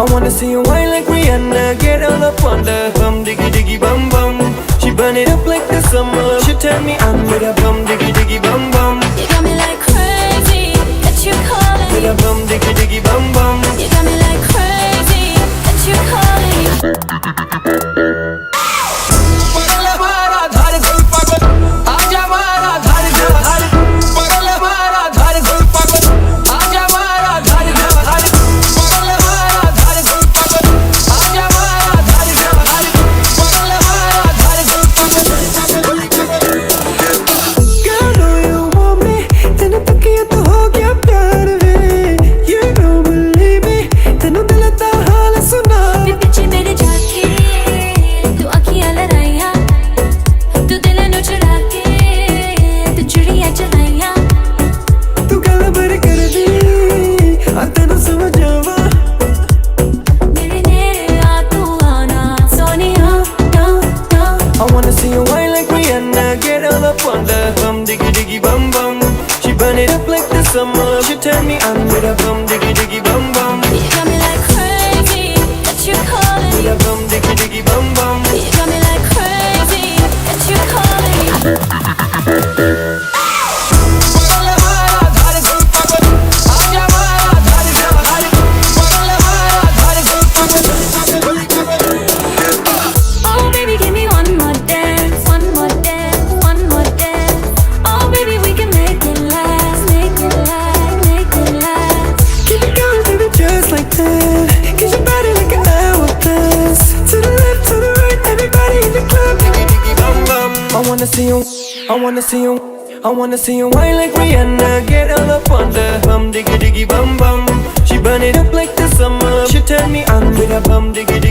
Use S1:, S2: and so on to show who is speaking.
S1: I wanna see you whine like Rihanna, get all up on the bum diggy diggy bum bum. She burn it up like the summer. She turn me on with a bum diggy diggy bum bum.
S2: You got me like crazy that you calling
S1: With a bum diggy diggy bum bum.
S2: You got me like crazy that you calling
S1: पगल हमारा धार कोई पागल आजा हमारा धार धार पगल हमारा धार कोई पागल आजा हमारा धार धार पगल हमारा धार कोई पागल आजा हमारा धार धार पगल हमारा धार कोई पागल Girl, know you want me तेरे तकिया तो हो गया प्यार वे You don't believe me तेनू दिल दा हाल सुना
S2: वे पीछे मेरे जाके तू अखियां लड़ाइया तू दिल नू चुरा के तू चुड़ियां चलाइया
S1: तू गल भर कर दी आ तेनू समझ आवा
S2: मेरे नेड़े आ तू आना Sonia no no
S1: I wanna see you whine like Rihanna, get all up on the bum diggy diggy bum bum. She burn it up like the summer. She turn me on with a bum diggy diggy bum bum.
S2: You got me like crazy that you calling
S1: With a bum diggy diggy bum bum.
S2: You got me like crazy that you calling
S1: पगल हमारा धार कोई पागल आजा हमारा धार धार पगल हमारा धार कोई पागल
S2: Oh baby give me one more dance one more dance one more dance Oh baby we can make it last make it last make it last
S1: Keep it going baby just like that. Get your body like an hourglass. To the left, to the right, everybody in the club. Diggy diggy bum bum. I wanna see you, I wanna see you, I wanna see you whine like Rihanna, get all up on the bum diggy diggy bum bum. She burn it up like the summer. She turn me on with a bum diggy diggy.